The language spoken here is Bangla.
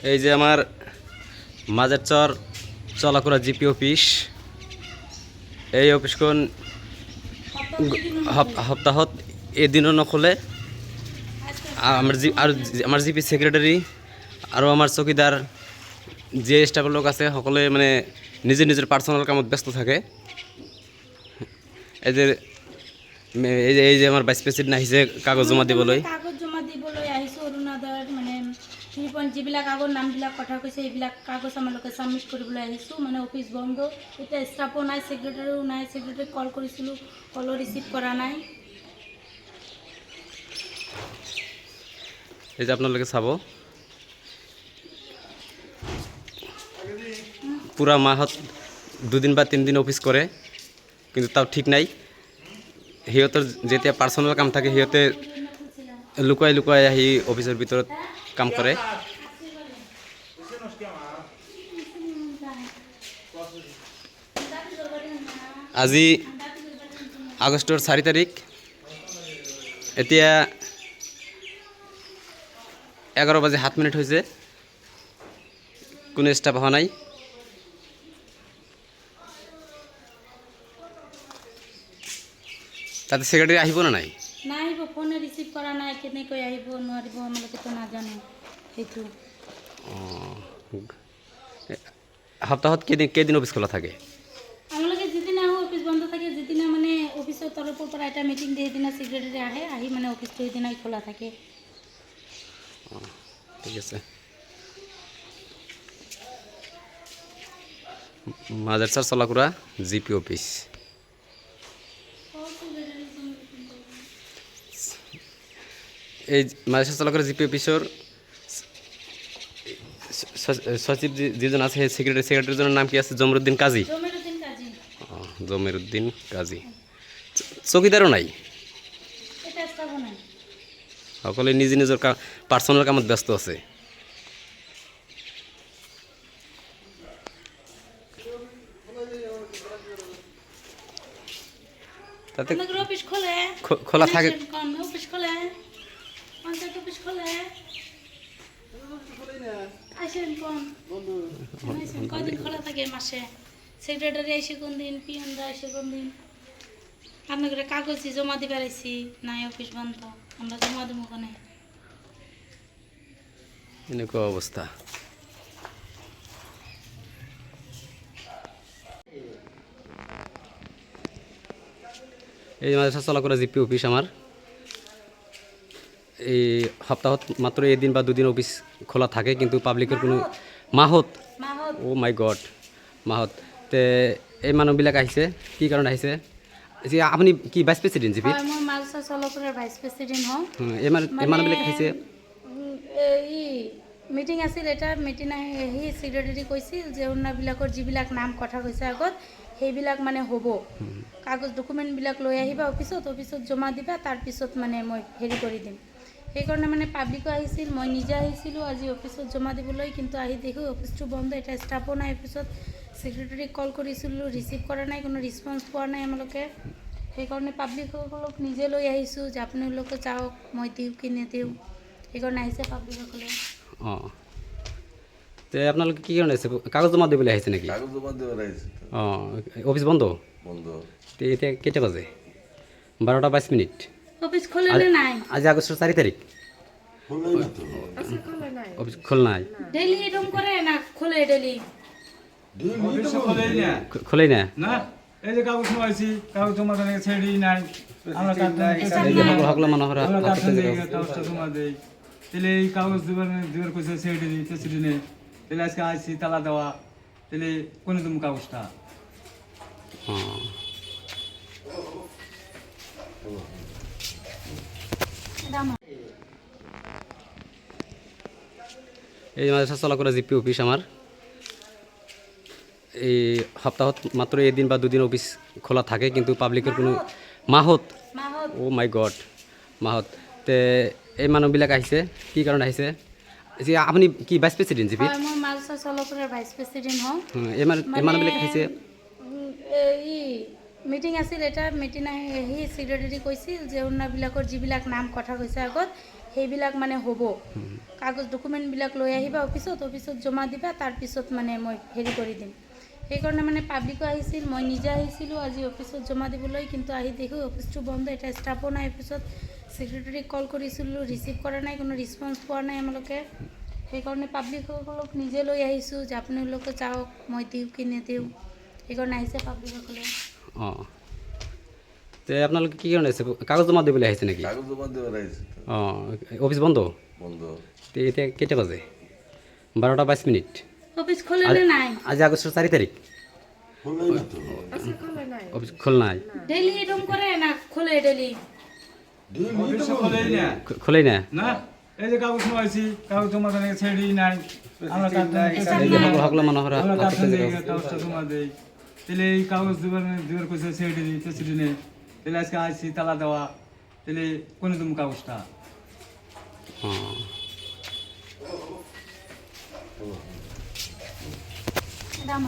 এই যে আমার মাঝের চর চলাকরা জিপি অফিস। এই অফিসখন সপ্তাহত এদিনও নখলে। আমার জিপি সেক্রেটারি আর আমার চকিদার যে স্টাফের লোক আছে সকলে মানে নিজের নিজের পার্সোনাল কামত ব্যস্ত থাকে। এই যে এই যে আমার ভাইস প্রেসিডেন্ট আহিছে কাগজ জমা দিবলৈ। আহিছোঁ অৰুণোদয়ৰ মানে 3 পইণ্ট যিবিলাক আগৰ নামবিলাক কথা কৈছে এইবিলাক কাগজ আমালোকে ছাবমিট কৰিবলৈ আহিছোঁ। মানে অফিচ বন্ধ, এতিয়া ষ্টাফো নাই, ছেক্ৰেটাৰীও নাই। ছেক্ৰেটাৰীক কল কৰিছিলোঁ, কলো ৰিচিভ কৰা নাই। এই যে আপোনালোকে চাব, পুরা মাহত 2 দিন বা 3 দিন অফিস করে, কিন্তু তাও ঠিক নাই। সিহঁতৰ যেতিয়া পাৰ্চনেল কাম থাকে সিহঁতে লুকুৱাই লুকুৱাই আহি অফিসৰ ভিতৰত কাম কৰে। আজি আগষ্টৰ 4 তাৰিখ, এতিয়া 11 বাজি 7 মিনিট হৈছে, কোনো ষ্টাফ অহা নাই। তাতে সেক্রেটারি আহিব না নাই? নাই আহিব, ফোনে ৰিচিভ কৰা নাই। কেনেকৈ আহিব নোৱাৰিব আমালোকেতো নাজানো সেইটো। সপ্তাহত কেইদিন অফিস খোলা থাকে? আমালোকে যিদিনা আহোঁ অফিস বন্ধ থাকে। যিদিনা মানে অফিসৰ তৰফৰ পৰা এটা মিটিং দিয়ে, সেইদিনা ছেক্ৰেটাৰী আহে, আহি মানে অফিসটো সেইদিনাই খোলা থাকে। ঠিক আছে। মাজারসার চলাকুড়া জিপি অফিস। এই মাজারসার চলাকুড়া জিপি অফিসর সচিব যেজন আছে সেক্রেটারির নাম কি আছে? জমিরুদ্দিন কাজী। জমিরুদ্দিন কাজী। চকিদারও নাই, সকলে নিজ নিজের পার্সোনাল কামত ব্যস্ত আছে। তাতে খোলা থাকে। কদিন খোলা থাকে মাসে? সেক্রেটারি আইসে কোন দিন, পিয়নরা আইসে কোন দিন? আপনাদের কাগজ জমা দিবার আইসি, নাই অফিস বন্ধ, আমরা জমা দেবো ওখানে। এনেকুৱা অবস্থা। এই মাদ্রাসা চলাকুড়া জিপি অফিস আমার। এই সপ্তাহত মাত্র এদিন বা 2 দিন অফিস খোলা থাকে, কিন্তু পাবলিকের কোনো মাহত। ও মাই গড, মাহত। তে এই মানুহবিলাক আহিছে কি কাৰণে আহিছে? যে আপুনি কি ভাইস প্রেসিডেন্ট জিপি? হয়, মই মাদ্রাসা চলাকুড়াৰ ভাইস প্রেসিডেন্ট হওঁ। এই মানুহবিলাক আহিছে। মিটিং আছিল, এটা মিটিং আহি ছেক্ৰেটাৰী কৈছিল যে অন্যবিলাকৰ যিবিলাক নাম কথা কৈছে আগত সেইবিলাক মানে হ'ব। কাগজ ডকুমেণ্টবিলাক লৈ আহিবা অফিচত জমা দিবা, তাৰপিছত মানে মই হেৰি কৰি দিম। সেইকাৰণে মানে পাব্লিকো আহিছিল, মই নিজে আহিছিলোঁ আজি অফিচত জমা দিবলৈ। কিন্তু আহি দেখোঁ অফিচটো বন্ধ, এটা ষ্টাফো নাই অফিচত। ছেক্ৰেটাৰীক কল কৰিছিলোঁ, ৰিচিভ কৰা নাই, কোনো ৰেছপন্স পোৱা নাই আমালোকে। সেইকাৰণে পাব্লিকসকলক নিজে লৈ আহিছোঁ যে আপোনালোকে যাওক, মই দিওঁ কি নিদিওঁ। সেইকাৰণে আহিছে পাব্লিকসকলে। অঁ, তে আপোনালোকে কি কাৰণে আহিছে? কাগজ জমা দিবলৈ আহিছে নেকি? কাগজ জমা দিবলৈ আহিছে। অঁ, অফিস বন্ধ? বন্ধ। তে এতিয়া কেইটা বাজে? 12টা 22 মিনিট। অফিস খোলে নাই? আজি আগস্টৰ 4 তাৰিখ। অফিস খোল নাই? ডেইলি এরকম করে না, খোলে ডেইলি। খোলেই না? না, এই যে কাগজ জমাইছি, কাগজ জমা দেন ছেড়ি নাই। আমরা সকলো মানুহৰ কাগজটা জমা দেই। তাহলে এই কাগজ দিবার কইছে ছেড়ি প্রেসিডেন্টে। তাহলে আজকে আইছি তালা দেওয়া, তাহলে কোনে তুমি কাগজটা? এই মাদ্রাসা চলাকুড়া জিপি অফিস আমার। এই সপ্তাহত মাত্র এদিন বা 2 দিন অফিস খোলা থাকে, কিন্তু পাবলিকের কোনো মাহত। ও মাই গড, মাহত। তে এই মানুহবিলাক আহিছে কি কাৰণে আহিছে? যে আপুনি কি ভাইস প্রেসিডেন্ট জিপি? হয়, মই মাদ্রাসা চলাকুড়াৰ ভাইস প্রেসিডেন্ট হওঁ। এই মানুহবিলাক আহিছে। মিটিং আছিল, এটা মিটিং আহি ছেক্ৰেটাৰী কৈছিল যে অন্যবিলাকৰ যিবিলাক নাম কথা কৈছে আগত সেইবিলাক মানে হ'ব কাগজ ডকুমেণ্টবিলাক লৈ আহিবা অফিচত জমা দিবা তাৰপিছত মানে মই হেৰি কৰি দিম সেইকাৰণে মানে পাব্লিকো আহিছিল মই নিজে আহিছিলোঁ আজি অফিচত জমা দিবলৈ কিন্তু আহি দেখোঁ অফিচটো বন্ধ এটা ষ্টাফো নাই অফিচত ছেক্ৰেটাৰীক কল কৰিছিলোঁ ৰিচিভ কৰা নাই কোনো ৰেছপন্স পোৱা নাই আমালোকে সেইকাৰণে পাব্লিকসকলক নিজে লৈ আহিছোঁ যে আপোনালোকে যাওক মই দিওঁ কি নিদিওঁ সেইকাৰণে আহিছে পাব্লিকসকলে অঁ তে আপোনালোকে কি কাৰণে আহিছে কাগজ জমা দিবলৈ আহিছে নেকি কাগজ জমা দেওয়ার আছে অঁ অফিচ বন্ধ বন্ধ তে এতিয়া কেইটা বাজে 12:22 অফিস খোলে নাই আজি আগস্টের 4 তারিখ খুললেই না তো অফিস খোল নাই ডেইলি এরকম করে না খোলে ডেইলি অফিসে খোলেই না খোলেই না না এই যে কাগজ নিয়েছি কাগজ জমা দেওয়ার ছেড়েই নাই আমরা এই যে সকল মানুহৰ আমরা হাতত কাগজ যে কাগজটা জমা দেই তাহলে এই কাগজ দেওয়ার কইছে ছেড়ে দিই প্রেসিডেন্টে তাহলে আজকে আসছি তালা দেওয়া তাহলে কোন তুমি কাগজটা অঁ দাম